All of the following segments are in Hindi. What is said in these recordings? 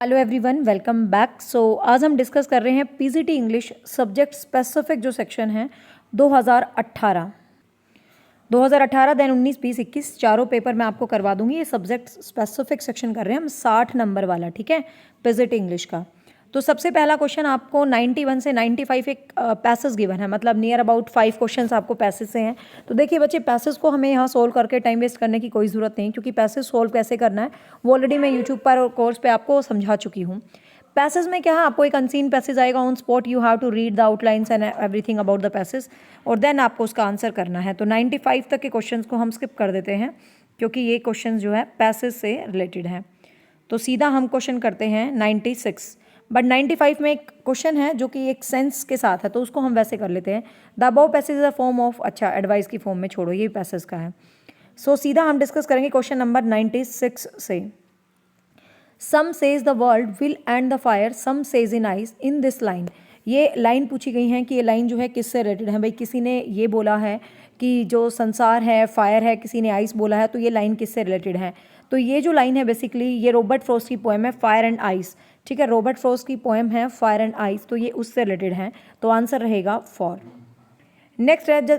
Hello everyone, welcome back. आज हम डिस्कस कर रहे हैं पीजीटी इंग्लिश सब्जेक्ट स्पेसिफिक जो सेक्शन है 2018 देन 19, 20, 21 चारों पेपर मैं आपको करवा दूंगी। ये सब्जेक्ट स्पेसिफिक सेक्शन कर रहे हैं हम 60 नंबर वाला, ठीक है, पीजीटी इंग्लिश का। तो सबसे पहला क्वेश्चन आपको 91 से 95 एक पैसेज गिवन है, मतलब नियर अबाउट 5 क्वेश्चंस आपको पैसेज से हैं। तो देखिए बच्चे, पैसेज को हमें यहाँ सोल्व करके टाइम वेस्ट करने की कोई ज़रूरत नहीं, क्योंकि पैसेज सोल्व कैसे करना है वो ऑलरेडी मैं यूट्यूब पर और कोर्स पे आपको समझा चुकी हूँ। पैसेज में क्या है, आपको एक अनसीन पैसेज आएगा, on spot you have to read the outlines and everything about the passage, और देन आपको उसका आंसर करना है। तो 95 तक के क्वेश्चंस को हम स्किप कर देते हैं, क्योंकि ये क्वेश्चन जो है पैसेज से रिलेटेड है। तो सीधा हम क्वेश्चन करते हैं 96। बट 95 में एक क्वेश्चन है जो कि एक सेंस के साथ है, तो उसको हम वैसे कर लेते हैं। The above passage is a form of, अच्छा एडवाइस की फॉर्म में छोड़ो, ये पैसेज का है। सीधा हम डिस्कस करेंगे क्वेश्चन नंबर 96 से। Some says the world will end the fire, some says in ice in this line. ये लाइन पूछी गई है कि ये लाइन जो है किससे रिलेटेड है। भाई किसी ने ये बोला है कि जो संसार है फायर है, किसी ने आइस बोला है, तो ये लाइन किससे रिलेटेड है। तो ये जो लाइन है बेसिकली ये रॉबर्ट फ्रॉस्ट की पोएम है, फायर एंड आइस, ठीक है। रॉबर्ट फ्रॉस्ट की पोएम है फायर एंड आइस, तो ये उससे रिलेटेड है, तो आंसर रहेगा फॉर। नेक्स्ट है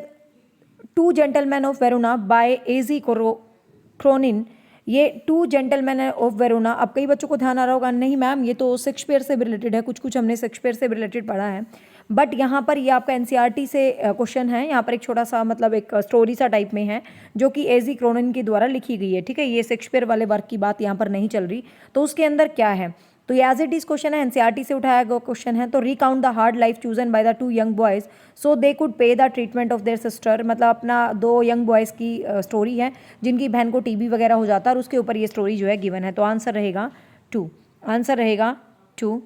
two gentleman of Verona by AJ Cronin. ये टू जेंटलमैन ऑफ वेरोना, अब कई बच्चों को ध्यान आ रहा होगा, नहीं मैम ये तो शेक्सपियर से भी रिलेटेड है, कुछ कुछ हमने शेक्सपियर से भी रिलेटेड पढ़ा है, बट यहाँ पर ये आपका एनसीईआरटी से क्वेश्चन है। यहाँ पर एक छोटा सा मतलब एक स्टोरी सा टाइप में है, जो कि एजी क्रोनिन के द्वारा लिखी गई है, ठीक है। ये शेक्सपियर वाले वर्क की बात यहाँ पर नहीं चल रही। तो उसके अंदर क्या है, तो ये एज इट इज क्वेश्चन है, एनसीईआरटी से उठाया गया क्वेश्चन है। तो recount the hard life chosen by the two young boys so they could pay the treatment of their sister, मतलब अपना दो यंग बॉयज़ की स्टोरी है जिनकी बहन को टीबी वगैरह हो जाता है, और उसके ऊपर ये स्टोरी जो है गिवन है। तो आंसर रहेगा 2, आंसर रहेगा 2।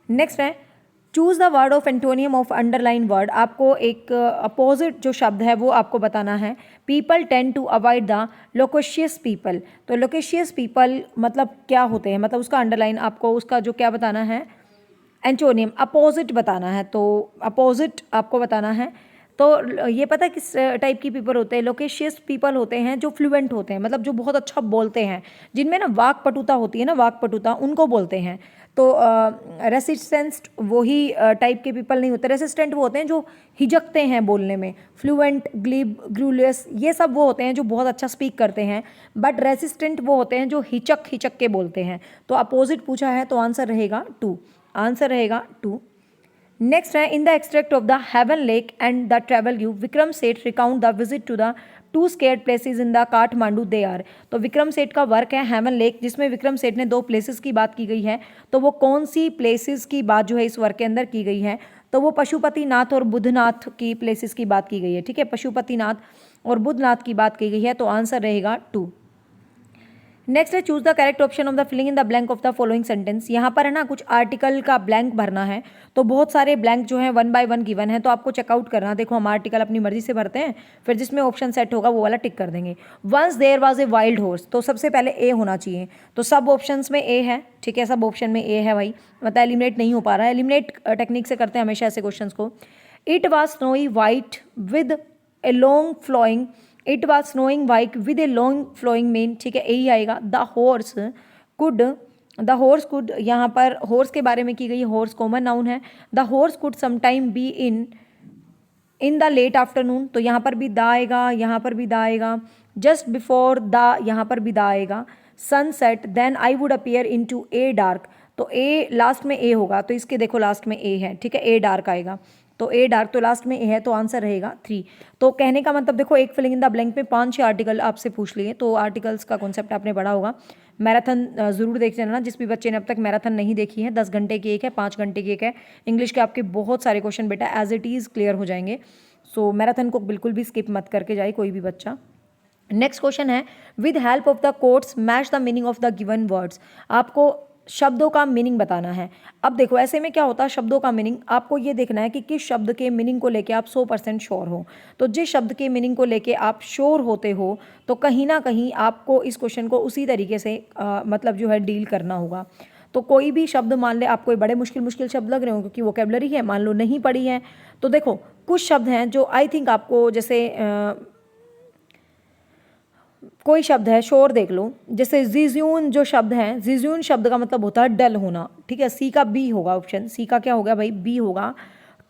नेक्स्ट है choose the word of antonym of underline word. आपको एक अपोजिट जो शब्द है वो आपको बताना है। People tend to avoid the loquacious people. तो लोकेशियस पीपल मतलब क्या होते हैं, मतलब उसका अंडरलाइन आपको उसका जो क्या बताना है, एंटोनियम अपोजिट बताना है। तो अपोजिट आपको बताना है। तो ये पता है किस टाइप की पीपल होते हैं, लोकेशियस पीपल होते हैं जो फ्लुएंट होते हैं, मतलब जो बहुत अच्छा बोलते हैं, जिनमें ना वाक पटुता होती है ना, वाक पटुता, उनको बोलते हैं। तो रेसिस्टेंट वही टाइप के पीपल नहीं होते। रेसिस्टेंट वो होते हैं जो हिचकते हैं बोलने में, फ्लुएंट, ग्लिब, ग्रूलियस, ये सब वो होते हैं जो बहुत अच्छा स्पीक करते हैं। बट रेसिस्टेंट वो होते हैं जो हिचक के बोलते हैं। तो अपोजिट पूछा है, तो आंसर रहेगा 2, आंसर रहेगा 2। नेक्स्ट है in the extract of the heaven lake and the travel you Vikram Seth recount the visit to the two scared places in the Kathmandu they are. तो विक्रम सेठ का वर्क है हेवन लेक, जिसमें विक्रम सेठ ने 2 प्लेसेस की बात की गई है। तो वो कौन सी प्लेसेस की बात जो है इस वर्क के अंदर की गई है, तो वो पशुपतिनाथ और बुधनाथ की प्लेसेस की बात की गई है, ठीक है। पशुपतिनाथ और बुधनाथ की बात की गई है, तो आंसर रहेगा 2। नेक्स्ट है choose the correct option of the filling in the blank of the following sentence. यहाँ पर है ना कुछ आर्टिकल का ब्लैंक भरना है, तो बहुत सारे ब्लैंक जो है 1 बाय 1 गिवन है, तो आपको चेकआउट करना। देखो हम आर्टिकल अपनी मर्जी से भरते हैं, फिर जिसमें ऑप्शन सेट होगा वो वाला टिक कर देंगे। Once there was a wild horse, तो सबसे पहले ए होना चाहिए, तो सब ऑप्शन में ए है, ठीक है, सब ऑप्शन में ए है भाई, मतलब एलिमिनेट नहीं हो पा रहा है। एलिमिनेट टेक्निक से करते हैं हमेशा ऐसे क्वेश्चन को। It was snowy white with a long flowing, it was snowing white with a long flowing mane, ठीक है, यही आएगा। द हॉर्स कुड, यहाँ पर हॉर्स के बारे में की गई, हॉर्स कॉमन नाउन है। The horse could sometime be in the late afternoon, तो यहाँ पर भी द आएगा, यहाँ पर भी द आएगा। जस्ट बिफोर द, यहाँ पर भी द आएगा। Sunset then I would appear in to a dark, तो ए लास्ट में ए होगा, तो इसके देखो लास्ट में ए है, ठीक है, ए डार्क आएगा, तो ए डार्क, तो लास्ट में ए है, तो आंसर रहेगा 3। तो कहने का मतलब देखो, एक फिलिंग इन द ब्लैंक में 5-6 आर्टिकल आपसे पूछ लिए, तो आर्टिकल्स का कॉन्सेप्ट आपने पढ़ा होगा। मैराथन ज़रूर देख लेना, जिस भी बच्चे ने अब तक मैराथन नहीं देखी है। 10 घंटे की एक है, 5 घंटे की एक है। इंग्लिश के आपके बहुत सारे क्वेश्चन बेटा एज इट इज़ क्लियर हो जाएंगे। सो मैराथन को बिल्कुल भी स्किप मत करके जाए कोई भी बच्चा। नेक्स्ट क्वेश्चन है with help of the quotes match the meaning of the given words. आपको शब्दों का मीनिंग बताना है। अब देखो ऐसे में क्या होता है, शब्दों का मीनिंग आपको ये देखना है कि किस शब्द के मीनिंग को लेके आप 100% श्योर हो। तो जिस शब्द के मीनिंग को लेके आप श्योर होते हो, तो कहीं ना कहीं आपको इस क्वेश्चन को उसी तरीके से मतलब जो है डील करना होगा। तो कोई भी शब्द मान ले आपको बड़े मुश्किल शब्द लग रहे हो, क्योंकि वोकेबलरी है, मान लो नहीं पढ़ी है, तो देखो कुछ शब्द हैं जो आई थिंक आपको जैसे कोई शब्द है, शोर देख लो, जैसे जिज्यून जो शब्द है, जिज्यून शब्द का मतलब होता है डल होना, ठीक है, सी का बी होगा ऑप्शन, सी का क्या हो गया भाई, बी होगा।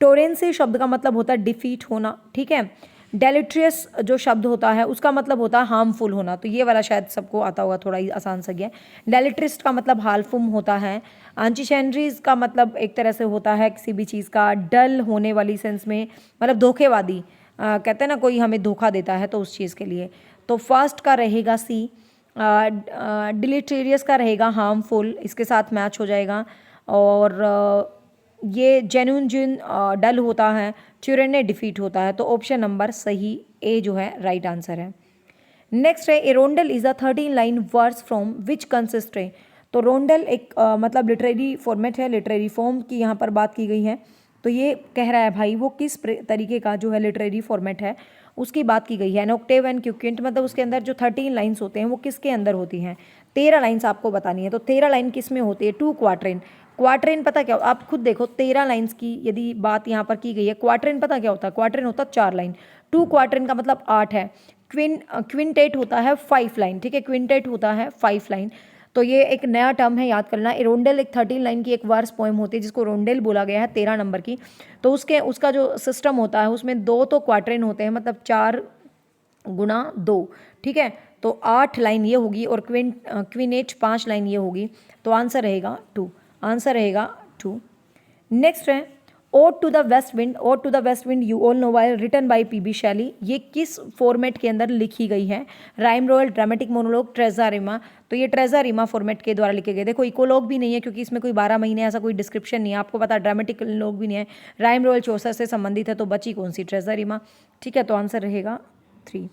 टोरेंसी शब्द का मतलब होता है डिफीट होना, ठीक है। डेलिट्रियस जो शब्द होता है उसका मतलब होता है हार्मफुल होना, तो ये वाला शायद सबको आता होगा, थोड़ा ही आसान सा गया। डेलिट्रिस्ट का मतलब हालफुम होता है। आंचिशेंड्रीज का मतलब एक तरह से होता है किसी भी चीज़ का डल होने वाली सेंस में, मतलब धोखेवादी, कहते हैं ना कोई हमें धोखा देता है, तो उस चीज़ के लिए। तो फर्स्ट का रहेगा सी। डिलीटेरियस का रहेगा हार्मफुल, इसके साथ मैच हो जाएगा। और ये जेन्युइन जिन डल होता है, ट्यूरेने डिफीट होता है, तो ऑप्शन नंबर सही ए जो है राइट आंसर है। नेक्स्ट है a rondel is a 13 line verse from which consist है। तो रोंडल एक मतलब लिटरेरी फॉर्मेट है, लिटरेरी फॉर्म की यहाँ पर बात की गई है। तो ये कह रहा है भाई वो किस तरीके का जो है लिटरेरी फॉर्मेट है उसकी बात की गई है। एन ऑक्टेव एंड क्विंट मतलब उसके अंदर जो 13 लाइन्स होते हैं वो किसके अंदर होती हैं। 13 लाइन्स आपको बतानी है, तो 13 लाइन किस में होती है, 2 क्वार्टरेन। क्वार्टरेन पता क्या, आप खुद देखो 13 लाइन्स की यदि बात यहाँ पर की गई है, क्वार्टरेन पता क्या होता है, क्वार्टरेन होता है 4 लाइन, 2 क्वार्टरेन का मतलब 8 है। क्विंटेट होता है 5 लाइन, ठीक है, क्विंटेट होता है 5 लाइन। तो ये एक नया टर्म है, याद करना। रोंडेल एक 13 लाइन की एक वर्स पोएम होती है जिसको रोंडेल बोला गया है, 13 नंबर की। तो उसका जो सिस्टम होता है उसमें 2 तो क्वार्टरेन होते हैं, मतलब 4 गुना 2, ठीक है। तो 8 लाइन ये होगी और क्विनेट 5 लाइन ये होगी, तो आंसर रहेगा 2, आंसर रहेगा 2। नेक्स्ट है ode to the west wind. Ode to the west wind you all know why written by P B Shelley. ये किस फॉर्मेट के अंदर लिखी गई है, rhyme royal, dramatic monologue, terza rima. तो ये ट्रेजा रिमा फॉर्मेट के द्वारा लिखे गए। देखो इकोलॉग भी नहीं है क्योंकि इसमें कोई 12 महीने ऐसा कोई डिस्क्रिप्शन नहीं है, आपको पता, ड्रामेटिक लॉग भी नहीं है, राइम रोल चौसर से संबंधित है, तो बची कौन सी, ट्रेजा रिमा, ठीक है, तो आंसर रहेगा 3।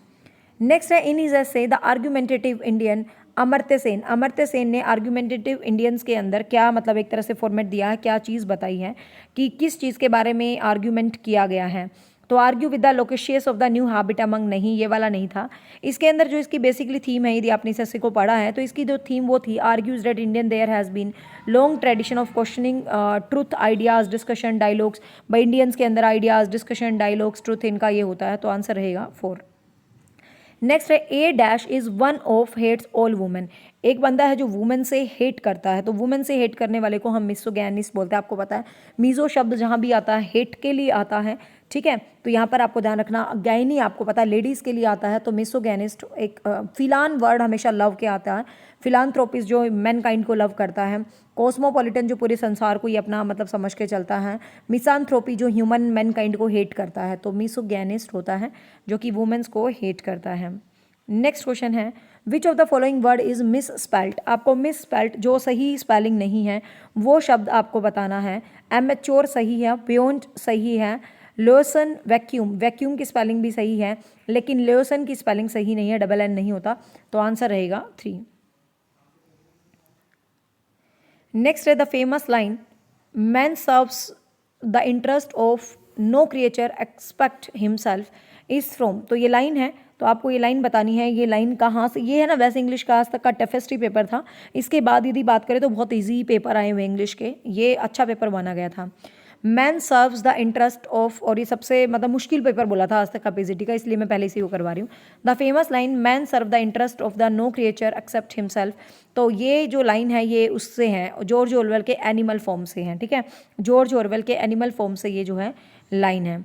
नेक्स्ट है in is essay the argumentative Indian. Amartya Sen, Amartya Sen ने आर्ग्यूमेंटेटिव इंडियंस के अंदर क्या मतलब एक तरह से फॉर्मेट दिया है, क्या चीज़ बताई है कि किस चीज़ के बारे में आर्ग्यूमेंट किया गया है। तो argue with the loquacious of the new habit among, नहीं ये वाला नहीं था। इसके अंदर जो इसकी बेसिकली थीम है, यदि आपने इस ऐसे को पढ़ा है तो इसकी जो थीम वो थी argues that Indian there has been long tradition of questioning truth, ideas, discussion, dialogues. भाई इंडियंस के अंदर आइडियाज़, डिस्कशन, डायलॉग्स, ट्रूथ, इनका ये होता है, तो आंसर रहेगा 4। नेक्स्ट है a dash is one of hates all women. एक बंदा है जो वुमेन से हेट करता है, तो वुमेन से हेट करने वाले को हम मिसोगैनिस्ट बोलते हैं, आपको पता है। मीजो शब्द जहाँ भी आता है हेट के लिए आता है, ठीक है, तो यहाँ पर आपको ध्यान रखना। गैनी आपको पता है लेडीज़ के लिए आता है, तो मिसोगैनिस्ट एक फिलान वर्ड हमेशा लव के आता है। फिलानथ्रोपिस्ट जो मैन काइंड को लव करता है। कॉस्मोपॉलिटन जो पूरे संसार को ही अपना मतलब समझ के चलता है। मिसानथ्रोपी जो ह्यूमन मैन काइंड को हेट करता है, तो मिसोगैनिस्ट होता है जो कि वुमेन्स को हेट करता है। नेक्स्ट क्वेश्चन है which of the following word is miss spelt. आपको मिस स्पेल्ट जो सही स्पेलिंग नहीं है वो शब्द आपको बताना है। एमेच्योर सही है, प्योन्ट सही है, लोसन वैक्यूम, वैक्यूम की स्पेलिंग भी सही है लेकिन लोसन की स्पेलिंग सही नहीं है, डबल एन नहीं होता, तो आंसर रहेगा 3। नेक्स्ट है the famous line man serves the interest of no creature expect himself is from. तो ये लाइन है, तो आपको ये लाइन बतानी है। ये लाइन कहाँ से, ये है ना वैसे इंग्लिश का आज तक का टफेस्ट ही पेपर था। इसके बाद यदि बात करें तो बहुत इजी पेपर आए हुए इंग्लिश के, ये अच्छा पेपर माना गया था। Man serves the interest of, और ये सबसे मतलब मुश्किल पेपर बोला था आज तक का पीजीटी का, इसलिए मैं पहले इसी को करवा रही हूँ। The famous line man serve the interest of the no creature except himself. तो ये जो लाइन है ये उससे है, जॉर्ज ऑरवेल के एनिमल फॉर्म से है, ठीक है, जॉर्ज ऑरवेल के एनिमल फॉर्म से ये जो है लाइन है।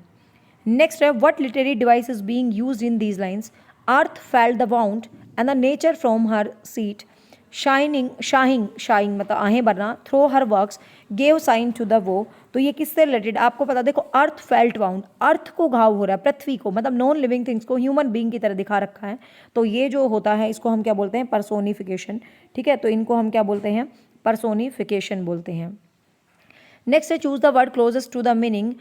नेक्स्ट है what literary device is being used in these lines. Earth felt the wound and the nature from her seat, sighing मतलब आहें भरना, throw her works, gave sign to the woe. तो ये किससे रिलेटेड आपको पता, देखो अर्थ फेल्ट वाउंड, अर्थ को घाव हो रहा है, पृथ्वी को, मतलब नॉन लिविंग थिंग्स को ह्यूमन बीइंग की तरह दिखा रखा है। तो ये जो होता है इसको हम क्या बोलते हैं, पर्सोनिफिकेशन, ठीक है, तो इनको हम क्या बोलते हैं, पर्सोनिफिकेशन बोलते हैं। नेक्स्ट है choose the word closest to the meaning.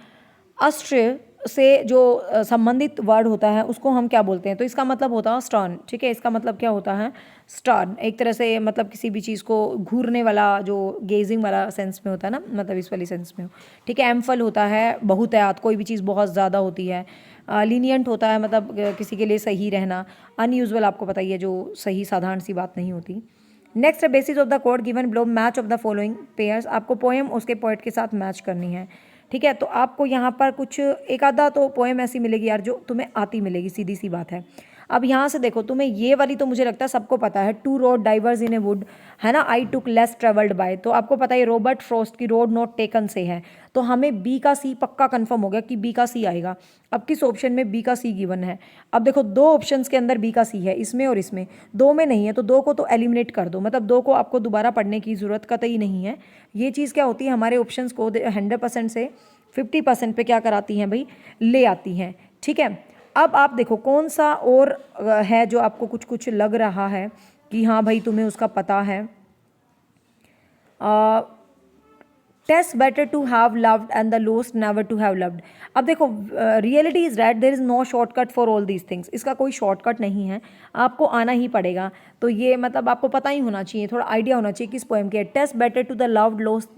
अस्ट्र से जो संबंधित वर्ड होता है उसको हम क्या बोलते हैं, तो इसका मतलब होता है स्टर्न, ठीक है, इसका मतलब क्या होता है, स्टर्न, एक तरह से मतलब किसी भी चीज़ को घूरने वाला, जो गेजिंग वाला सेंस में होता है ना, मतलब इस वाली सेंस में हो, ठीक है। एम्फल होता है बहुतायत, कोई भी चीज़ बहुत ज़्यादा होती है। लीनियंट होता है मतलब किसी के लिए सही रहना। अनयूजुअल आपको पता ही है, जो सही साधारण सी बात नहीं होती। नेक्स्ट है basis of the code given below, match of the following pairs. आपको पोएम उसके पोएट के साथ मैच करनी है, ठीक है। तो आपको यहाँ पर कुछ एक आधा तो पोएम ऐसी मिलेगी यार जो तुम्हें आती मिलेगी, सीधी सी बात है। अब यहाँ से देखो, तुम्हें ये वाली तो मुझे लगता है सबको पता है, two road diverse in a wood, है ना, I took less travelled by, तो आपको पता है रॉबर्ट फ्रॉस्ट की रोड नॉट टेकन से है, तो हमें बी का सी पक्का कंफर्म हो गया कि बी का सी आएगा। अब किस ऑप्शन में बी का सी गिवन है? अब देखो दो ऑप्शंस के अंदर बी का सी है, इसमें और इसमें, दो में नहीं है, तो दो को तो एलिमिनेट कर दो, मतलब दो को आपको दोबारा पढ़ने की ज़रूरत कतई नहीं है। ये चीज़ क्या होती है, हमारे ऑप्शंस को 100% से 50% पे क्या कराती हैं भाई, ले आती हैं, ठीक है। अब आप देखो कौन सा और है जो आपको कुछ कुछ लग रहा है कि हाँ भाई तुम्हें उसका पता है। Test better to have loved and the lost never to have loved. अब देखो reality is that there is no shortcut for all these things, इसका कोई शॉर्टकट नहीं है, आपको आना ही पड़ेगा। तो ये मतलब आपको पता ही होना चाहिए, थोड़ा आइडिया होना चाहिए किस पोएम की है। Test better to the loved lost,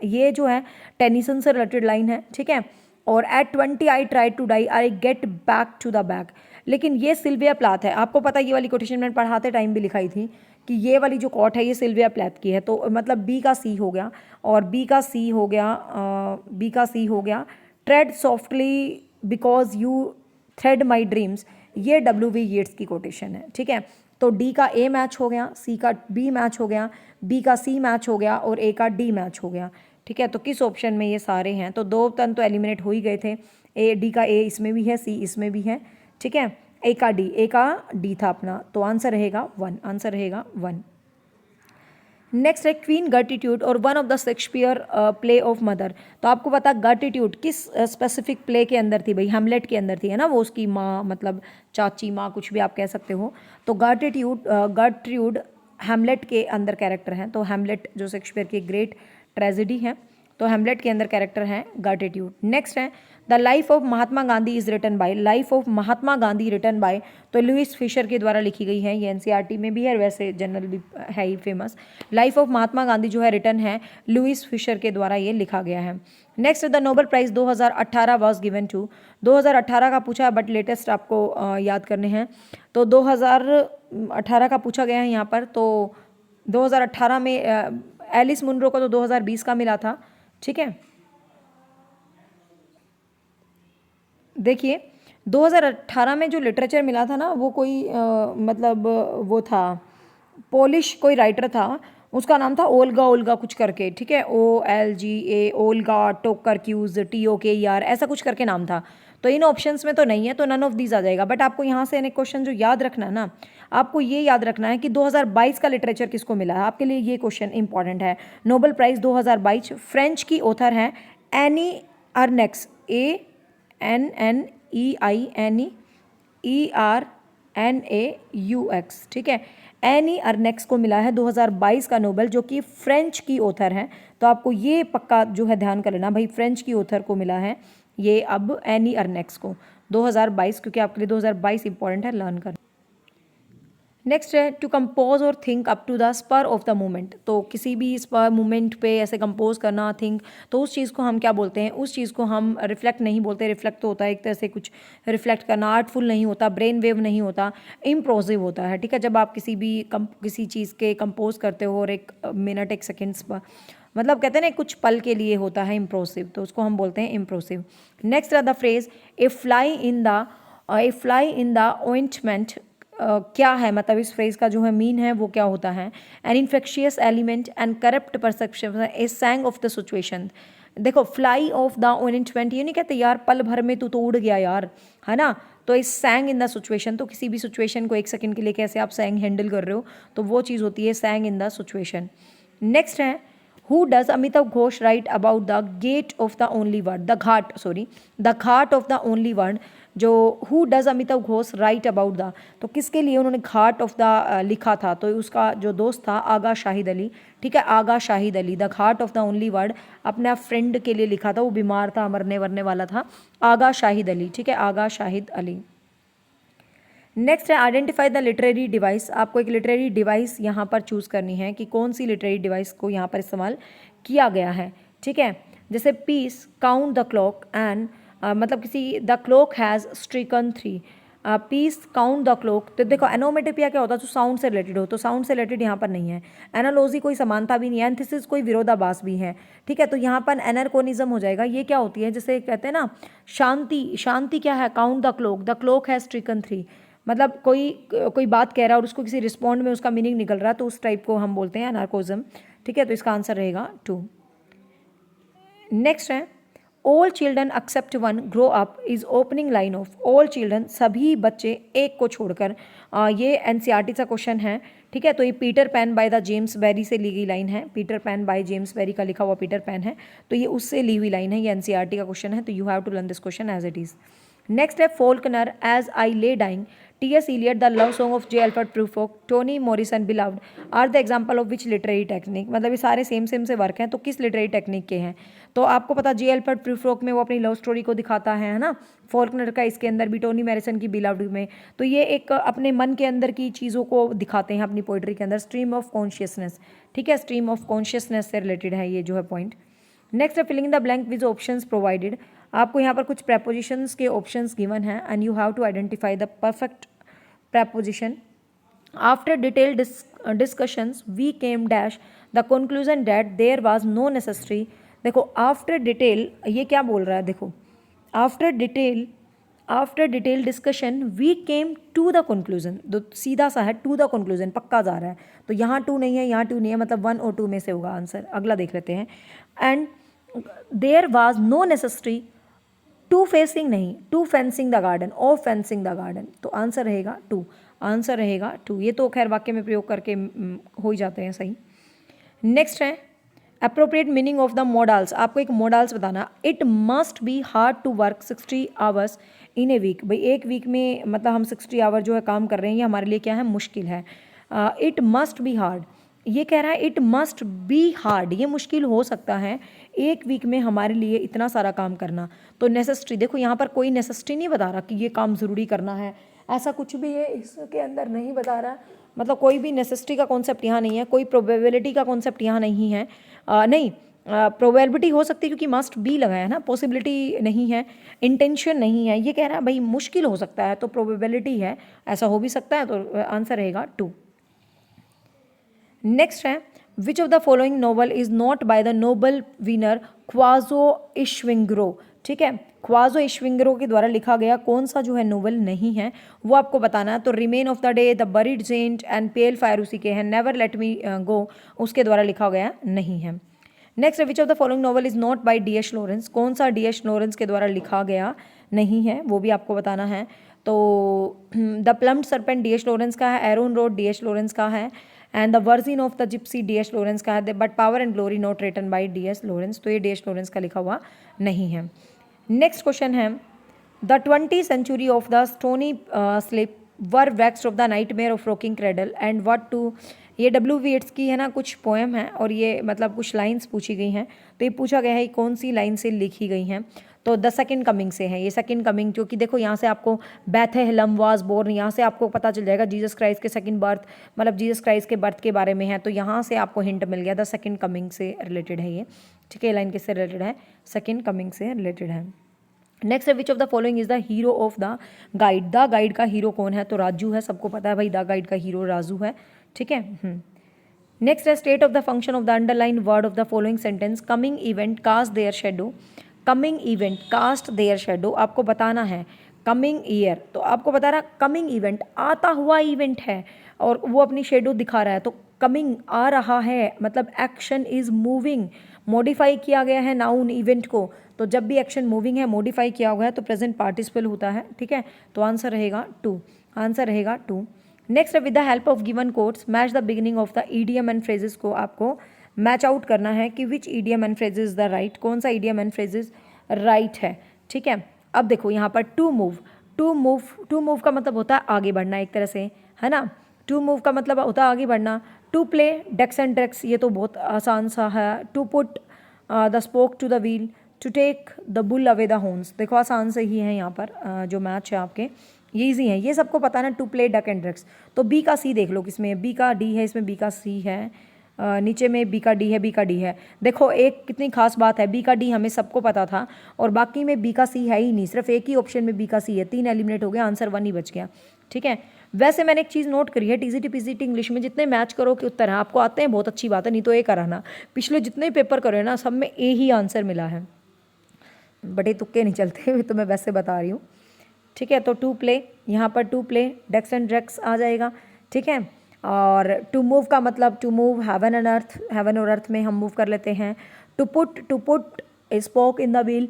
ये जो है टेनिसन से रिलेटेड लाइन है, ठीक है। और at 20 I try to die I get back to the back, लेकिन ये सिल्विया प्लाथ है, आपको पता है ये वाली कोटेशन मैंने पढ़ाते टाइम भी लिखाई थी कि ये वाली जो कॉट है ये सिल्विया प्लैथ की है, तो मतलब बी का सी हो गया, और बी का सी हो गया, बी का सी हो गया। Trade softly because you thread my dreams, ये W.V. येट्स की कोटेशन है, ठीक है। तो डी का ए मैच हो गया, सी का बी मैच हो गया, बी का सी मैच हो गया, और ए का डी मैच हो गया, ठीक है। तो किस ऑप्शन में ये सारे हैं, तो दो तन तो एलिमिनेट हो ही गए थे, ए डी का ए इसमें भी है, सी इसमें भी है, ठीक है। ए का डी था अपना, तो आंसर रहेगा 1, आंसर रहेगा 1। नेक्स्ट है क्वीन गर्टिट्यूड और one of the Shakespeare play of mother. तो आपको पता गर्टिट्यूड किस स्पेसिफिक प्ले के अंदर थी भाई, हैमलेट के अंदर थी, है ना, वो उसकी माँ, मतलब चाची माँ, कुछ भी आप कह सकते हो। तो गर्ट्रूड हैमलेट के अंदर कैरेक्टर हैं, तो हैमलेट जो शेक्सपियर की ग्रेट ट्रेजेडी है, तो हैमलेट के अंदर कैरेक्टर है गर्टिट्यूड। नेक्स्ट है the life of Mahatma Gandhi is written by, life of Mahatma Gandhi written by, तो लुइस फिशर के द्वारा लिखी गई है, ये एनसीईआरटी में भी है, वैसे जनरल भी है ही famous. Life of Mahatma Gandhi जो है रिटन है लुइस फिशर के द्वारा ये लिखा गया है। Next the Nobel prize 2018 was given to, 2018 का पूछा है बट लेटेस्ट आपको याद करने हैं, तो 2018 का पूछा गया है यहाँ पर। तो 2018 में एलिस मुनरो को तो 2020 का मिला था, ठीक है। देखिए 2018 में जो लिटरेचर मिला था ना, वो कोई मतलब वो था, पोलिश कोई राइटर था, उसका नाम था ओल्गा कुछ करके, ठीक है, OLGA, ओल्गा टोकरक्यूज TOKER, ऐसा कुछ करके नाम था। तो इन ऑप्शंस में तो नहीं है, तो नन ऑफ दीज आ जाएगा। बट आपको यहाँ से एक क्वेश्चन जो याद रखना है ना, आपको ये याद रखना है कि 2022 का लिटरेचर किसको मिला है, आपके लिए ये क्वेश्चन इंपॉर्टेंट है। नोबेल प्राइज़ 2022 फ्रेंच की ऑथर हैं एनी अर्नेक्स, ANNEINEERNAUX, ठीक है। एनी अर्नेक्स को मिला है 2022 का नोबेल, जो कि फ्रेंच की ऑथर हैं। तो आपको ये पक्का जो है ध्यान कर लेना भाई, फ्रेंच की ऑथर को मिला है ये अब एनी अर्नेक्स को 2022, क्योंकि आपके लिए 2022 इंपॉर्टेंट है लर्न कर। नेक्स्ट है टू कंपोज और think up to the spur of the moment, तो किसी भी स्पर मोमेंट पे ऐसे कंपोज करना, थिंक, तो उस चीज़ को हम क्या बोलते हैं, उस चीज़ को हम रिफ्लेक्ट नहीं बोलते। रिफ्लेक्ट तो होता है एक तरह से कुछ रिफ्लेक्ट करना, आर्टफुल नहीं होता, ब्रेन वेव नहीं होता, इम्प्रोसिव होता है, ठीक है। जब आप किसी चीज़ के कंपोज करते हो और 1 मिनट 1 सेकेंड्स पर, मतलब कहते हैं ना कुछ पल के लिए होता है इम्प्रोसिव, तो उसको हम बोलते हैं इम्प्रोसिव। नेक्स्ट है the phrase A fly in the ointment, क्या है, मतलब इस फ्रेज का जो है मीन है वो क्या होता है। An infectious element and corrupt perception a sang of the situation. देखो फ्लाई ऑफ द ओइंटमेंट, ये नहीं कहते यार पल भर में तू तो उड़ गया यार, है ना, तो इस सैंग इन द सिचुएशन, तो किसी भी सिचुएशन को 1 सेकंड के लिए कैसे आप सैंग हैंडल कर रहे हो, तो वो चीज़ होती है sang in the situation. Next है who does Amitav Ghosh write about the gate of the only word, the ghat of the only word, जो who does Amitav Ghosh write about the, तो किसके लिए उन्होंने घाट ऑफ द लिखा था, तो उसका जो दोस्त था आगा शाहिद अली, ठीक है, Agha Shahid Ali. The ghat of the only word अपने फ्रेंड के लिए लिखा था, वो बीमार था, मरने वरने वाला था, आगा शाहिद अली, ठीक है, आगा शाहिद अली। नेक्स्ट है आइडेंटिफाई द लिटरेरी डिवाइस, आपको एक लिटरेरी डिवाइस यहाँ पर चूज़ करनी है कि कौन सी लिटरेरी डिवाइस को यहाँ पर इस्तेमाल किया गया है, ठीक है। जैसे पीस, काउंट द क्लॉक एंड मतलब किसी the clock has stricken 3, peace, count the clock, तो देखो एनोमेटोपिया क्या होता है, जो साउंड से रिलेटेड हो, तो साउंड से रिलेटेड यहाँ पर नहीं है। एनालॉजी कोई समानता भी नहीं है, एंथिसिस कोई विरोधाभास भी है, ठीक है, तो यहाँ पर एनरकोनिज्म हो जाएगा। ये क्या होती है, जैसे कहते हैं ना शांति, शांति क्या है, count the clock has stricken 3, मतलब कोई बात कह रहा है और उसको किसी रिस्पॉन्ड में उसका मीनिंग निकल रहा है, तो उस टाइप को हम बोलते हैं अनार्कोजम। ठीक है, तो इसका आंसर रहेगा 2। नेक्स्ट है all children except one grow up is opening line of all children, सभी बच्चे एक को छोड़कर। ये एनसीईआरटी का क्वेश्चन है। ठीक है, तो ये Peter Pan by the James Barrie से ली गई लाइन है। Peter Pan by James Barrie का लिखा हुआ पीटर पैन है, तो ये उससे ली हुई लाइन है। ये एनसीईआरटी का क्वेश्चन है, तो you have to learn this question as it is. Next है Faulkner as I lay dying, T S. Eliot the love song of J Alfred Prufrock, Toni Morrison beloved are the example of which literary technique. मतलब ये सारे सेम से वर्क हैं, तो किस लिटरेरी टेक्निक के हैं? तो आपको पता जे एल्फ्रेड प्रूफोक में वो अपनी लव स्टोरी को दिखाता है ना, फोल्कनर का इसके अंदर भी, टोनी मॉरिसन की बिलव्ड में, तो ये एक अपने मन के अंदर की चीज़ों को दिखाते हैं अपनी पोइट्री के अंदर। स्ट्रीम ऑफ कॉन्शियसनेस, ठीक है, स्ट्रीम ऑफ कॉन्शियसनेस से रिलेटेड है ये जो है पॉइंट। नेक्स्ट है filling the blank with options provided. आपको यहाँ पर कुछ प्रेपोजिशंस के ऑप्शंस गिवन हैं and you have to identify the perfect preposition. After detailed discussions we came dash the conclusion that there was no necessary। देखो आफ्टर डिटेल ये क्या बोल रहा है, देखो after detail discussion we came to the conclusion, तो सीधा सा है टू द कंक्लूजन, पक्का जा रहा है। तो यहाँ 2 नहीं है, यहाँ 2 नहीं है, मतलब 1 और 2 में से होगा आंसर। अगला देख लेते हैं। And there was no necessary to facing नहीं, टू फेंसिंग द गार्डन और फेंसिंग द गार्डन, तो आंसर रहेगा 2। आंसर रहेगा 2। ये तो खैर वाक्य में प्रयोग करके हो ही जाते हैं सही। नेक्स्ट है appropriate meaning of the modals. आपको एक मोडाल्स बताना। It must be hard to work 60 hours in a week. भाई एक वीक में मतलब हम 60 आवर जो है काम कर रहे हैं, ये हमारे लिए क्या है, मुश्किल है। इट मस्ट बी हार्ड, ये कह रहा है इट मस्ट बी हार्ड, ये मुश्किल हो सकता है एक वीक में हमारे लिए इतना सारा काम करना। तो नेसेसिटी, देखो यहाँ पर कोई नेसेसिटी नहीं बता रहा कि ये काम ज़रूरी करना है, ऐसा कुछ भी है इसके अंदर नहीं बता रहा। मतलब कोई भी नेसेसिटी का कॉन्सेप्ट यहाँ नहीं है, कोई प्रोबेबिलिटी का कॉन्सेप्ट यहाँ नहीं है। नहीं, प्रोबेबिलिटी हो सकती है क्योंकि मस्ट बी लगाया है ना, पॉसिबिलिटी नहीं है, इंटेंशन नहीं है। ये कह रहा है भाई मुश्किल हो सकता है, तो प्रोबेबिलिटी है, ऐसा हो भी सकता है, तो आंसर रहेगा 2। नेक्स्ट है which of the following novel is not by the Nobel winner Kazuo Ishiguro. ठीक है, ख्वाजो इश्विंग्रो के द्वारा लिखा गया कौन सा जो है नोवेल नहीं है, वो आपको बताना है। तो remain of the day, the buried scent and pale fire उसी के हैं। नेवर लेट मी गो उसके द्वारा लिखा गया नहीं है। Next which of the following novel is not by DH. Lawrence, कौन सा डी.एच. लॉरेंस के द्वारा लिखा गया नहीं है, वो भी आपको बताना है। तो the plumed serpent DH. Lawrence का है, एरोन रोड डी.एच. लॉरेंस का है, and the virgin of the gypsy DH. Lawrence का है, but power and glory not written by DH. Lawrence, तो ये डी.एच. लॉरेंस का लिखा हुआ नहीं है। नेक्स्ट क्वेश्चन है the 20th century of the stony slip were vexed of the nightmare of rocking cradle and what to. ये W. येट्स की है ना कुछ पोएम है, और ये मतलब कुछ लाइंस पूछी गई हैं। तो ये पूछा गया है कौन सी लाइन से लिखी गई हैं, तो द सेकंड कमिंग से है। ये सेकंड कमिंग, क्योंकि देखो यहाँ से आपको बेथलेहम वाज बोर्न, यहाँ से आपको पता चल जाएगा जीसस क्राइस्ट के सेकंड बर्थ, मतलब जीसस क्राइस्ट के बर्थ के बारे में है, तो यहाँ से आपको हिंट मिल गया, द सेकंड कमिंग से रिलेटेड है ये। ठीक है, लाइन किससे रिलेटेड है, सेकंड कमिंग से रिलेटेड है। नेक्स्ट है which of the following is the hero of the guide. The guide का हीरो कौन है, तो राजू है, सबको पता है भाई द गाइड का हीरो राजू है। ठीक है। नेक्स्ट है state of the function of the underline word of the following sentence. Coming event cast their shadow, coming event cast their shadow, आपको बताना है। कमिंग ईयर, तो आपको बता रहा कमिंग इवेंट आता हुआ इवेंट है और वो अपनी शेडो दिखा रहा है, तो कमिंग आ रहा है, मतलब एक्शन इज मूविंग, मॉडिफाई किया गया है नाउन इवेंट को, तो जब भी एक्शन मूविंग है, मॉडिफाई किया हुआ है, तो प्रेजेंट पार्टिसिपल होता है। ठीक है, तो आंसर रहेगा 2। आंसर रहेगा 2। Next with the help of given quotes match the beginning of the idiom and phrases को आपको मैच आउट करना है कि which idiom and phrases the right, कौन सा ईडियम एंड फ्रेजेस राइट है। ठीक है, अब देखो यहाँ पर टू मूव का मतलब होता है आगे बढ़ना एक तरह से, है ना। टू मूव का मतलब होता है आगे बढ़ना। To play desks and tracks, ये तो बहुत आसान सा है। To put the spoke to the wheel, to take the bull away the horns, देखो आसान से ही है यहाँ पर जो मैच है आपके, ये ईजी है, ये सबको पता ना। To play duck and drugs, तो बी का सी देख लो किसमें, बी का डी है, इसमें बी का सी है, नीचे में बी का डी है, बी का डी है। देखो एक कितनी खास बात है, बी का डी हमें सबको पता था और बाकी में बी का सी है ही नहीं, सिर्फ एक ही ऑप्शन में बी का सी है। 3 एलिमिनेट हो गया, आंसर 1 ही बच गया। ठीक है, वैसे मैंने एक चीज़ नोट करी है, टीजीटी पीजीटी इंग्लिश में जितने मैच करो के उत्तर हैं आपको आते हैं, बहुत अच्छी बात है, नहीं तो ए कराना। पिछले जितने पेपर करे ना सब में ए ही आंसर मिला है, बड़े तुक्के नहीं चलते हुए, तो मैं वैसे बता रही हूँ। ठीक है। तो टू प्ले, यहाँ पर to play desks and drakes आ जाएगा, ठीक है। और टू मूव का मतलब to move heaven and earth, heaven और अर्थ में हम मूव कर लेते हैं। To put spoke in the wheel,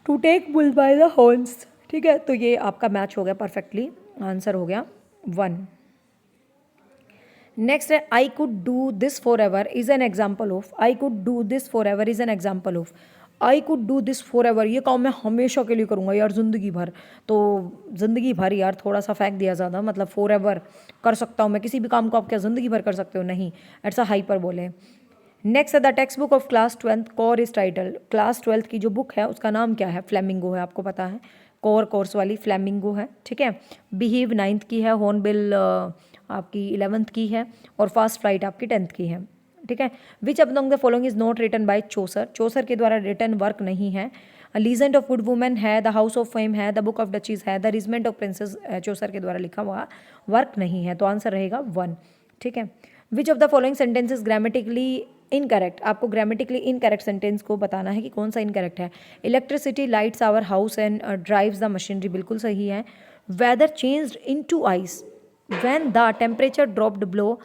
to take bull by the horns, ठीक है। तो ये आपका मैच हो गया परफेक्टली, आंसर हो गया 1। नेक्स्ट है I could do this for ever is an example of, I could do this for ever is an example of, I could do this for ever, ये काम मैं हमेशा के लिए करूँगा यार, ज़िंदगी भर। तो ज़िंदगी भर यार थोड़ा सा फेंक दिया ज़्यादा, मतलब फॉर एवर कर सकता हूँ मैं किसी भी काम को, आप क्या ज़िंदगी भर कर सकते हो, नहीं, इट्स अ हाइपर बोले। नेक्स्ट है the text book of class 12th core is title, class 12th की जो बुक है उसका नाम क्या है, फ्लेमिंगो है, आपको पता है, कोर कोर्स वाली फ्लेमिंगो है, ठीक है। बिहेव 9th की है, हॉर्नबिल आपकी 11th की है, और फास्ट फ्लाइट आपकी 10th की है, ठीक है। Which among the following is not written by Chaucer, Chaucer के द्वारा रिटन वर्क नहीं है। लीजेंड ऑफ गुड वुमेन है, द हाउस ऑफ फेम है, द बुक ऑफ डचीज है, the regiment of princes Chaucer के द्वारा लिखा हुआ वर्क नहीं है, तो आंसर रहेगा 1, ठीक है। Which of the following sentences grammatically incorrect, आपको ग्रामेटिकली इनकरेक्ट सेंटेंस को बताना है कि कौन सा इनकरेक्ट है। Electricity lights our house and drives the machinery, बिल्कुल सही है। Weather changed into ice when the temperature dropped below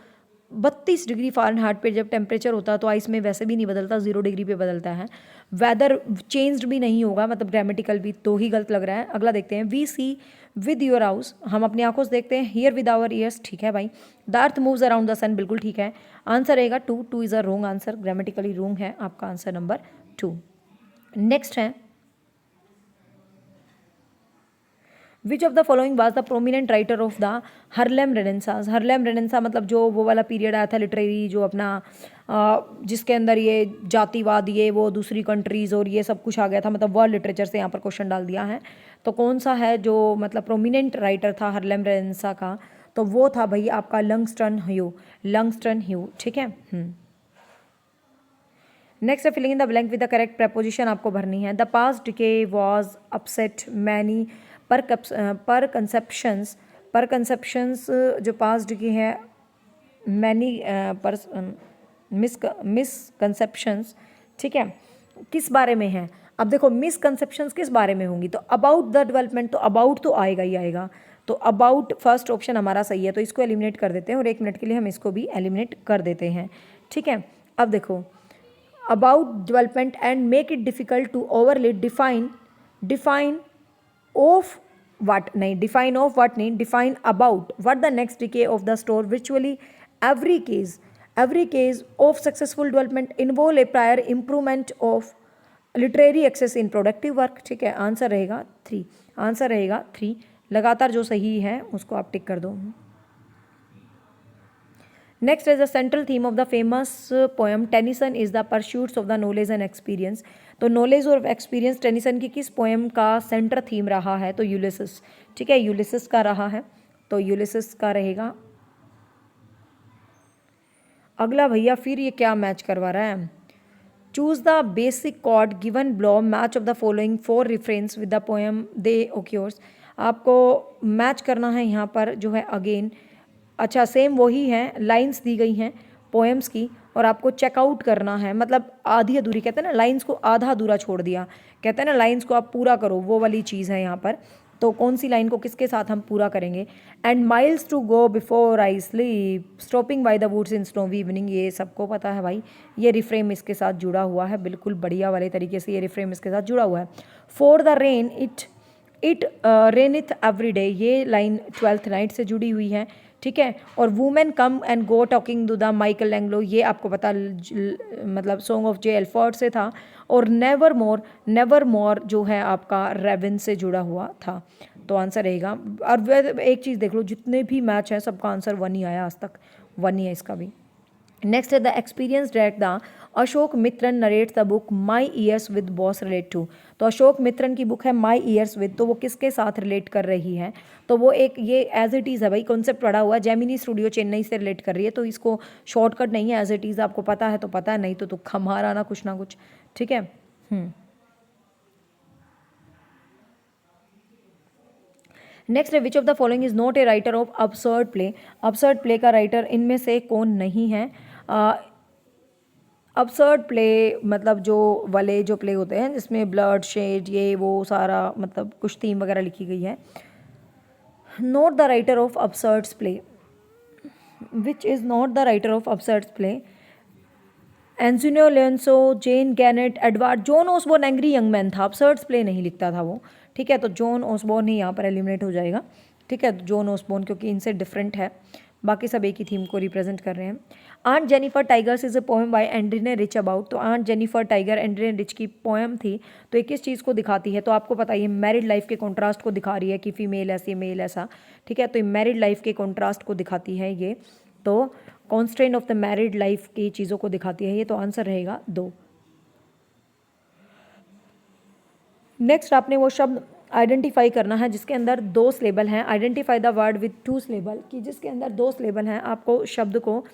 32 degree Fahrenheit पे जब टेम्परेचर होता है तो आइस में वैसे भी नहीं बदलता, 0 डिग्री पे बदलता है। वेदर चेंज्ड भी नहीं होगा, मतलब ग्रामेटिकल भी तो ही गलत लग रहा है। अगला देखते हैं, we see with your house, हम अपनी आंखों से देखते हैं, हियर विद आवर ईयर्स, ठीक है भाई। The earth moves around the sun, बिल्कुल ठीक है। आंसर रहेगा 2, 2 is a wrong answer, grammatically wrong है आपका आंसर नंबर 2। नेक्स्ट है, which of the following was the prominent writer of the Harlem renaissance, Harlem renaissance मतलब जो वो वाला पीरियड आया था लिटरेरी, जो अपना जिसके अंदर ये जातिवाद, ये वो दूसरी कंट्रीज़ और ये सब कुछ आ गया था, मतलब वर्ल्ड लिटरेचर से यहाँ पर क्वेश्चन डाल दिया है। तो कौन सा है जो मतलब प्रोमिनेंट राइटर था हरलेम रेनेसा का, तो वो था भाई आपका लंगस्टन ह्यू, लंगस्टन ह्यू, ठीक है। नेक्स्ट है filling in the blank with the correct preposition आपको भरनी है। The past decay was upset many per conceptions जो पास्ट डिके है, मैनी पर मिसकंसेप्शंस, ठीक है, किस बारे में है। अब देखो मिसकंसेप्शंस किस बारे में होंगी, तो अबाउट द डेवलपमेंट, तो अबाउट तो आएगा ही आएगा, तो अबाउट फर्स्ट ऑप्शन हमारा सही है, तो इसको एलिमिनेट कर देते हैं और 1 मिनट के लिए हम इसको भी एलिमिनेट कर देते हैं, ठीक है। अब देखो about development and make it difficult to overly define of what नहीं, डिफाइन ऑफ what नहीं, define about what the next decay of the store virtually every case of successful development involve a prior improvement of literary access in productive work, ठीक है। आंसर रहेगा 3, आंसर रहेगा 3, लगातार जो सही है उसको आप टिक कर दो। Next is the central theme of the famous poem Tennyson is the pursuits of the knowledge and experience, तो नॉलेज और एक्सपीरियंस टेनिसन की किस पोएम का सेंटर थीम रहा है, तो यूलिसिस, ठीक है, यूलिसिस का रहा है, तो यूलिसिस का रहेगा। अगला भैया फिर ये क्या मैच करवा रहा है, choose the basic chord given below match of the following 4 reference with the poem they occurs, आपको मैच करना है यहाँ पर जो है अगेन, अच्छा सेम वही है, लाइंस दी गई हैं पोएम्स की और आपको चेकआउट करना है, मतलब आधी अधूरी, कहते हैं ना लाइंस को आधा अधूरा छोड़ दिया, कहते हैं ना लाइंस को आप पूरा करो, वो वाली चीज़ है यहाँ पर। तो कौन सी लाइन को किसके साथ हम पूरा करेंगे, and miles to go before I sleep, stopping by the woods in snowy evening, ये सबको पता है भाई, ये रिफ्रेम इसके साथ जुड़ा हुआ है, बिल्कुल बढ़िया वाले तरीके से ये रिफ्रेम इसके साथ जुड़ा हुआ है। For the rain it raineth every day, ये लाइन 12th नाइट से जुड़ी हुई है, ठीक है। और women come and go talking to the Michelangelo, ये आपको पता मतलब सॉन्ग ऑफ जे एल्फोर्ड से था, और नेवर मोर जो है आपका रेवन से जुड़ा हुआ था, तो आंसर रहेगा। और एक चीज़ देख लो, जितने भी मैच हैं सबका आंसर 1 ही आया आज तक, 1 ही है इसका भी। नेक्स्ट है the experience that the Ashok Mitran narrates the book my years with boss relate to, तो अशोक मित्रन की बुक है माई ईयर्स विद, तो वो किसके साथ रिलेट कर रही है, तो वो एक ये एज इट इज़ है भाई, कॉन्सेप्ट पढ़ा हुआ है, जेमिनी स्टूडियो चेन्नई से रिलेट कर रही है, तो इसको शॉर्टकट नहीं है, एज इट इज़ आपको पता है तो पता है, नहीं तो तुक्का मार आना कुछ ना कुछ, ठीक है। नेक्स्ट है which of the following is not a writer of absurd play, absurd play का राइटर इनमें से कौन नहीं है, absurd प्ले मतलब जो वाले जो प्ले होते हैं जिसमें ब्लड शेड ये वो सारा मतलब कुछ थीम वगैरह लिखी गई है. Note the writer of absurd play. Which is not the writer of absurd play. Eugene लेंसो, Jean Genet, Edward. John Osborne angry young man था, absurd प्ले नहीं लिखता था वो. ठीक है, तो जॉन ऑसबॉर्न ही यहाँ पर एलिमिनेट हो जाएगा. ठीक है, जॉन ऑसबॉर्न क्योंकि इनसे डिफरेंट है, बाकी सब एक ही थीम को रिप्रेजेंट कर रहे हैं. Aunt Jennifer tigers is a poem by Adrienne Rich about. तो aunt Jennifer tiger Adrienne Rich की पोएम थी, तो ये किस चीज़ को दिखाती है? तो आपको पता है ये मैरिड लाइफ के कॉन्ट्रास्ट को दिखा रही है कि फीमेल ऐसी मेल ऐसा. ठीक है, तो ये मैरिड लाइफ के कॉन्ट्रास्ट को दिखाती है ये, तो constraint of the married life की चीज़ों को दिखाती है ये, तो आंसर रहेगा 2. नेक्स्ट आपने वो शब्द आइडेंटिफाई करना है जिसके अंदर 2 सिलेबल हैं. Identify the word with 2 syllable, कि जिसके अंदर 2 सिलेबल हैं. आपको शब्द को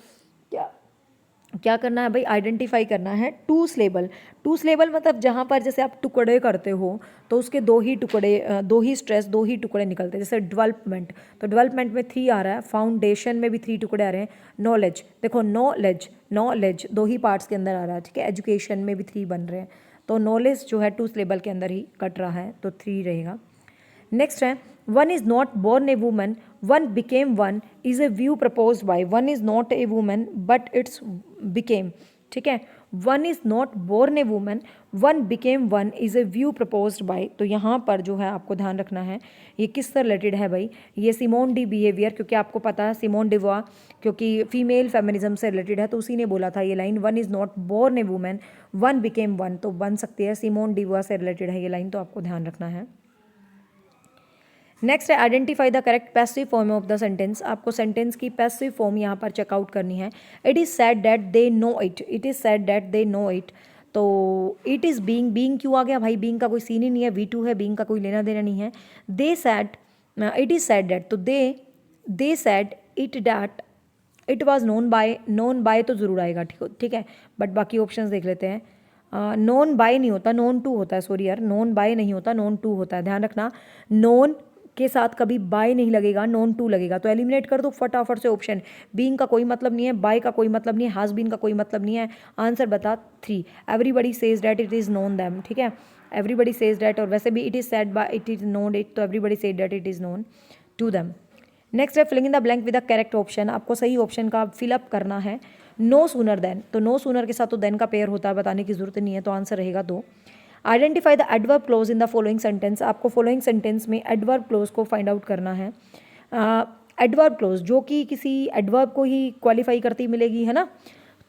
क्या करना है भाई? आइडेंटिफाई करना है 2 सिलेबल. 2 सिलेबल मतलब जहाँ पर जैसे आप टुकड़े करते हो तो उसके 2 ही टुकड़े, 2 ही स्ट्रेस, 2 ही टुकड़े निकलते हैं. जैसे डेवलपमेंट, तो डेवलपमेंट में 3 आ रहा है. फाउंडेशन में भी 3 टुकड़े आ रहे हैं. नॉलेज, देखो नॉलेज 2 ही पार्ट्स के अंदर आ रहा है. ठीक है, एजुकेशन में भी 3 बन रहे हैं, तो नॉलेज जो है 2 सिलेबल के अंदर ही कट रहा है, तो 3 रहेगा. नेक्स्ट है one is not born a woman, one became one is a view propose by. One is not a woman but it's became. ठीक है, one is not born a woman, one became one is a view propose by. तो यहाँ पर जो है आपको ध्यान रखना है ये किससे रिलेटेड है भाई? ये सिमोन डी बिहेवियर, क्योंकि आपको पता है सिमोन डिवा क्योंकि फीमेल फेमिनिज्म से रिलेटेड है, तो उसी ने बोला था ये line, one is not born a woman one became one, तो बन सकती है सिमोन डिवा से रिलेटेड है ये लाइन, तो आपको ध्यान रखना है. नेक्स्ट है identify the correct passive form of the sentence. आपको सेंटेंस की पैसिव फॉर्म यहाँ पर चेकआउट करनी है. It is said that they know it. It is said that they know it. तो इट इज़ बीइंग क्यों आ गया भाई? बीइंग का कोई सीन ही नहीं है, V2 है, बीइंग का कोई लेना देना नहीं है. They said, it is said that, तो they said it that it was known by तो ज़रूर आएगा. ठीक है, बट बाकी ऑप्शंस देख लेते हैं. नोन बाय नहीं होता, नोन टू होता है. सॉरी यार, नोन बाय नहीं होता, नोन टू होता है. ध्यान रखना, नोन के साथ कभी बाय नहीं लगेगा, नोन टू लगेगा. तो एलिमिनेट कर दो फटाफट से ऑप्शन. बीइंग का कोई मतलब नहीं है, बाय का कोई मतलब नहीं है, हैज़ बीन का कोई मतलब नहीं है. आंसर बता 3. Everybody says that it is known them. ठीक है, एवरीबडी सेज डैट, और वैसे भी it is said by, it is known it, तो everybody says that it is known to them. Next है filling in the blank with the correct option. आपको सही ऑप्शन का फिलअप करना है. नो सूनर देन, तो नो सूनर के साथ तो देन का पेयर होता है, बताने की जरूरत नहीं है, तो आंसर रहेगा 2. Identify the adverb close in the following sentence. आपको फॉलोइंग सेंटेंस में एडवर्ब क्लोज को फाइंड आउट करना है. एडवर्ब क्लोज जो कि किसी एडवर्ब को ही क्वालिफाई करती मिलेगी, है ना.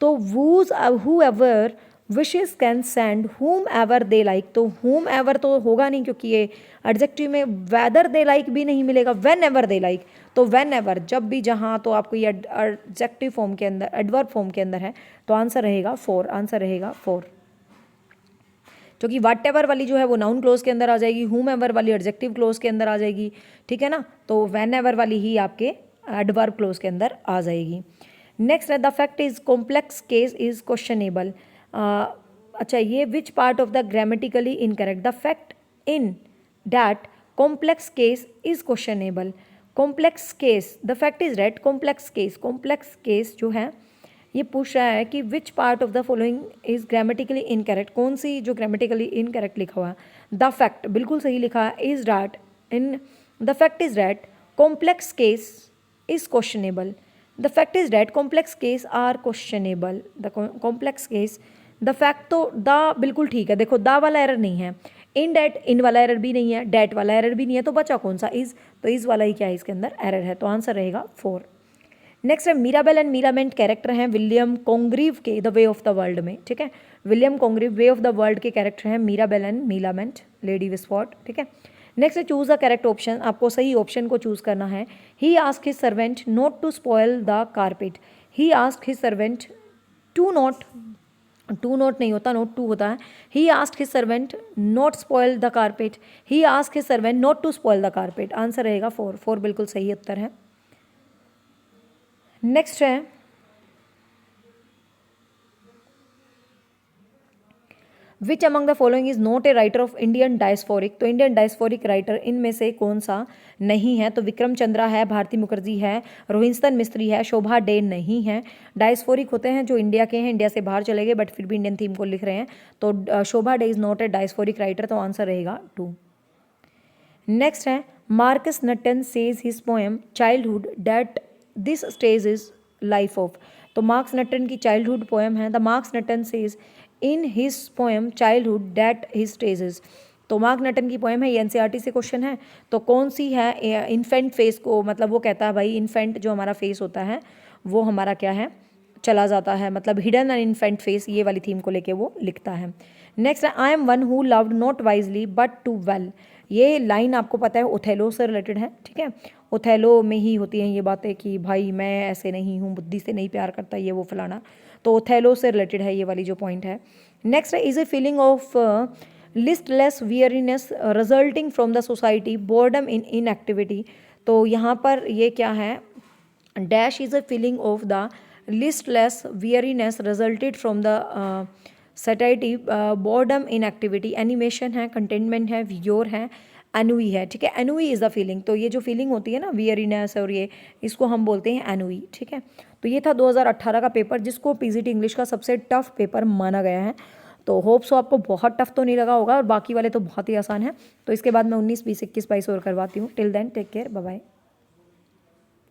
तो whose who ever wishes can send whom ever they like. तो whom एवर तो होगा नहीं क्योंकि ये एडजेक्टिव में वेदर दे लाइक भी नहीं मिलेगा, वेन एवर दे लाइक. तो वेन एवर जब भी जहाँ, तो आपको ये एडजेक्टिव फॉर्म के अंदर, एडवर्ब फॉर्म के अंदर है, तो आंसर रहेगा 4. आंसर रहेगा 4, क्योंकि वाट एवर वाली जो है वो नाउन क्लोज के अंदर आ जाएगी, whom एवर वाली एडजेक्टिव क्लोज के अंदर आ जाएगी. ठीक है ना, तो वेन एवर वाली ही आपके एडवर्ब क्लोज के अंदर आ जाएगी. नेक्स्ट है the fact is complex case is questionable. अच्छा, ये which part of the grammatically incorrect? The fact in that complex case is questionable. Complex case, the fact is that complex case जो है ये पूछ रहा है कि which part of the following is grammatically incorrect. कौन सी जो ग्रामेटिकली इनकरेक्ट लिखा हुआ है? द फैक्ट बिल्कुल सही लिखा है. Is that in the fact is that complex case is questionable. The fact is that complex case are questionable. The complex case, the fact तो द बिल्कुल ठीक है. देखो द वाला एरर नहीं है, इन डैट इन वाला एरर भी नहीं है, डैट वाला एरर भी नहीं है, तो बचा कौन सा? इज. तो इज वाला ही क्या है इसके अंदर एरर है, तो आंसर रहेगा 4. नेक्स्ट है मीराबेल एंड मीरामेंट कैरेक्टर हैं विलियम कॉन्ग्रीव के the way of the world में. ठीक है, William Congreve way of the world के कैरेक्टर हैं मीराबेल एंड मीरामेंट, लेडी विस्फोर्ड. ठीक है, नेक्स्ट है चूज द करेक्ट ऑप्शन. आपको सही ऑप्शन को चूज करना है. He ask his servant not to spoil the carpet. He ask his servant to not नहीं होता, नॉट टू होता है. He ask his servant not spoil the carpet. He ask his servant not to spoil the carpet. Answer रहेगा 4. 4 बिल्कुल सही उत्तर है. नेक्स्ट है which among the following is not a writer of Indian diasporic, तो इंडियन डायस्फोरिक राइटर इनमें से कौन सा नहीं है? तो विक्रम चंद्रा है, भारती मुखर्जी है, रोहिंटन मिस्त्री है, शोभा डे नहीं है। डायस्फोरिक होते हैं जो इंडिया के हैं, इंडिया से बाहर चले गए बट फिर भी इंडियन थीम को लिख रहे हैं, तो Shobha De is not a diasporic writer, तो आंसर रहेगा 2। नेक्स्ट है Markus Natten says his poem childhood that this stage is life of, तो मार्क्स नटन की चाइल्डहुड पोएम है the Markus Natten says in his poem childhood that his stages, तो मार्क नटन की पोएम है, ये एनसीईआरटी से क्वेश्चन है। तो कौन सी है? इन्फेंट फेस को, मतलब वो कहता है भाई इन्फेंट जो हमारा फेस होता है वो हमारा क्या है, चला जाता है, मतलब हिडन एंड इन्फेंट फेस, ये वाली थीम को लेके वो लिखता है। नेक्स्ट है I am one who loved not wisely but too well, ये लाइन आपको पता है ओथेलो से रिलेटेड है, ठीक है। ओथेलो में ही होती हैं ये बातें कि भाई मैं ऐसे नहीं हूँ, बुद्धि से नहीं प्यार करता, ये वो फलाना, तो ओथेलो से रिलेटेड है ये वाली जो पॉइंट है। नेक्स्ट है is a feeling of listless weariness resulting from the satiety boredom in inactivity, तो यहाँ पर ये क्या है, dash is a feeling of the listless weariness resulted from the satiety boredom in activity, animation है, कंटेनमेंट है, व्योर है, एनुई है, ठीक है। एनुई इज़ द फीलिंग, तो ये जो फीलिंग होती है ना वियरीनेस और ये, इसको हम बोलते हैं एनुई, ठीक है। तो ये था 2018 का पेपर जिसको पीजीटी इंग्लिश का सबसे टफ पेपर माना गया है। तो होप सो आपको बहुत टफ तो नहीं लगा होगा, और बाकी वाले तो बहुत ही आसान है। तो इसके बाद मैं 19, 20, 21, 22 और करवाती हूँ। Till then take care, bye bye.